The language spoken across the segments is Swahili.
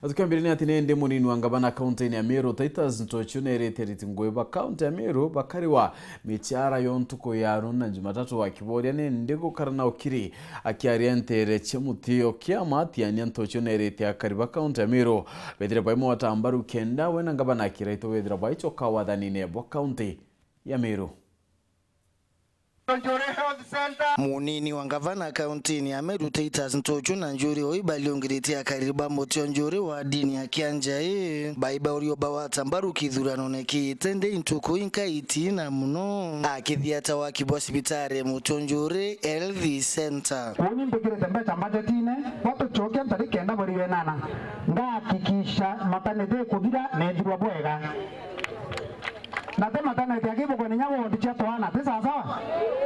Atukambirini atinende munini wangabana kaunti ya Meru Titus ntochune reteriti ngweba kaunti ya Meru bakariwa michara yontuko yaro na Jumatatu wa kiboria ne ndego karana okiri akiarientere chemutio kiama tianya ntochune reti akariba kaunti ya Meru bedire baimo watambaru kenda wena ngabana kiraito wedira baicho kawadani ne bo kaunti ya Meru. Munini wa gavana kaunti ya Meru Titus ntochuna njuri oibaliongiriti akariba motio njuri wa dini ya Kianjai baiba urioba watambaru kithurano nekitende intuko inkaiti na muno akithiata wa kibosibitare motio njuri health center kuni mbekire tembe chambate tine watu chokia ntari kenda bori wenana ngakikisha matanete kugira nethirwa bwega natema tana tiagibo kwa nyawo ndicha toana pesa sawa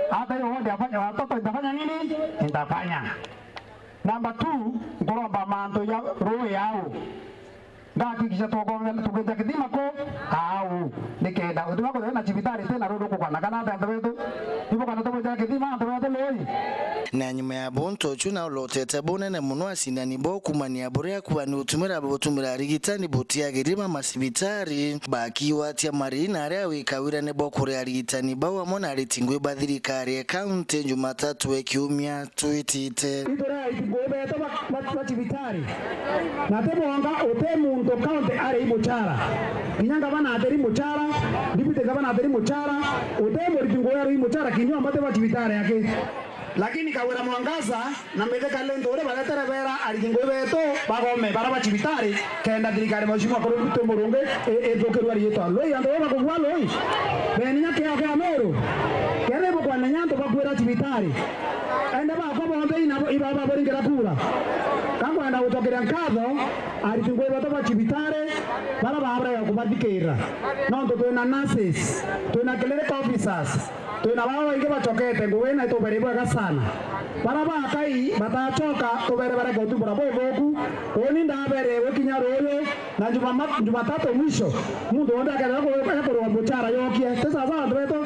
hata hiyo wodi afanya watoto itafanya nini itafanya. Number 2 ngoromba mando ya roho yao ngakikisha tugeja kidima ko au nikenda udiwa ko na chibitari tena rodo ko kana kana nda wetu ibo kana tugeja kidima nda wetu loi na nyuma ya bonto chuna lotete bonene muno asinani bo kumania borea kuba ni utumira botumira rigitani botia gerima masibitari bakiwa tia marina area wikawira ne bokore rigitani bawa mona ritingwe bathirikari county Jumatatu ekiumia twitite ibora ibobe to masibitari na tebo anga otemu ndo kaunti are imuchara kinyanga bana aderi muchara dipite gabana aderi muchara otemu ritingo yaro imuchara kinyo ambate basibitari yake lakini kawera mwangaza na mbele kalendo ore baletera bera alikingo beto bagome baraba chibitari kenda dirikare mashimo ko rutomurunge edokerwa yeto loi ando baba ko loi beninya ke aka Meru kere bo kwa nyanto bagwera chibitari enda ba ko bombe ina ibaba boringera kula kangwa anda utokera nkadho alikingo beto ba chibitari baraba abra ya kubadikira nondo tuna nurses tuna clinical officers tuna baba inge bachokete ngwena to berebo sana baraba kai batachoka to berebere gotu barabo boku oni ndabere wekinya royo na Jumatatu mwisho mundu onda kana ko mchara yokie tesa za ndweto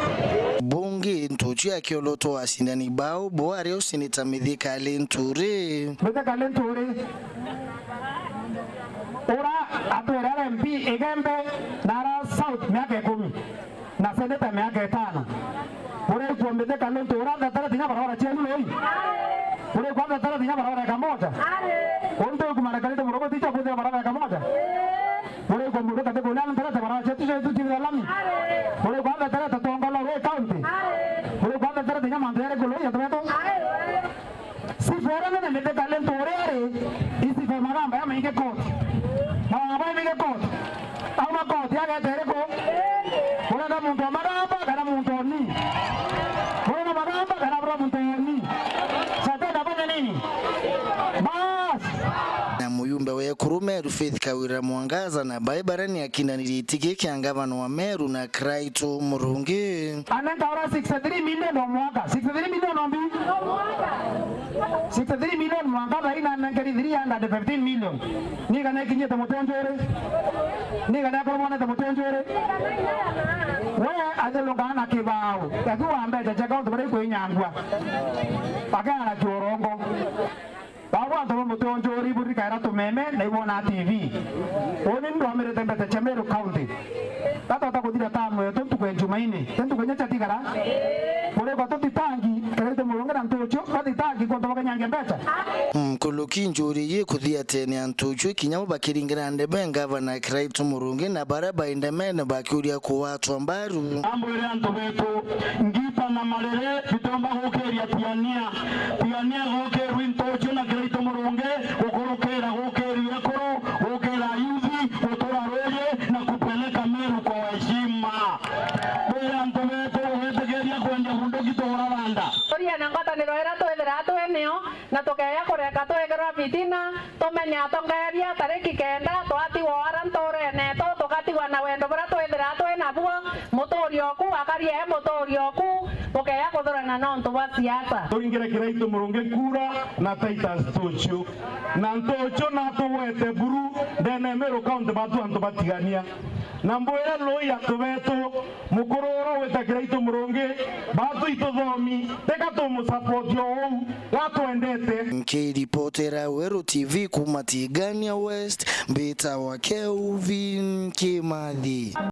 bungi ntochi akioloto asindani bao boare osinita midhika lenturi midhika lenturi ora atwera MP egembe nara South miaka 10 na seneta miaka 5 ore kuombeze kalento ora ndatara tinya barabara chenu loi ore kwa ndatara tinya barabara kamoja onto kumara kalento morogo ticha kuja barabara kamoja ore kwa morogo kate kuna ndatara barabara chetu tinya lami ore kwa ndatara tatongala we county ore kwa ndatara tinya mandere koloi yato si fuera na mete kalento ore isi fa magamba ya mainge court na ba mainge court ama court ya ga tere ko ore na muntu magamba kana muntu ni na muyumbe wa Meru Faith Kawira Mwangaza na baibarani akina nilitike kiangavano wa Meru na Kraito Murungi ananga ora 63 million wa mwaka 63 million ombi 63 million mwaka bari na nangari 315 million niga na kinye tamotonjore niga na kwa mwana tamotonjore wewe azelongana kibao takuwa ambaye jaga ndo bari ko inyangwa pagana jorongo bawa ndo mutonjori buri kaira tumeme na ibona TV oni ndo amere tembe cha Meru County tata takudira tamwe tontu kwa Jumaine tontu kwa nyacha tigara pole kwa tontu tangi kare mulonga na ntocho kwa tangi kwa tonga nyange mbecha koloki njuri ye kuthia tene antocho kinyamo bakiringira ndebe gavana Kraito Murungi na baraba indemene bakiuria kwa watu ambaru ambo ile anto beto ngipa na malele bitomba hokeria piania hokeru ntocho na Kraito Murungi ukorokera hokeria koro hokera yuzi utora roye na kupeleka Meru kwa heshima bora anto beto wetegeria kwenda hundo kitora banda oria na ngota niro era twethera tweneo na tukaya kureka twegera bitina tumenya tongeria tariki kenda twatiwa warantore ne to tukatiwa na wendo bora twethera twena buo mutorio ku akarie mutorio ku tukaya kuthorana no ntu wa siasa tuingira Kraito Murungi kura na Titus Tocho na ntocho na tuwete buru ndene Meru County batu antu batigania na mbwera loya tubetu mukuroro wetakira itu murungi batu ituthomi teka tumusupport yo gatwendete. Nkiripotera Weru TV kuma Tigania West, Mbita wa Kelvin Kimathi.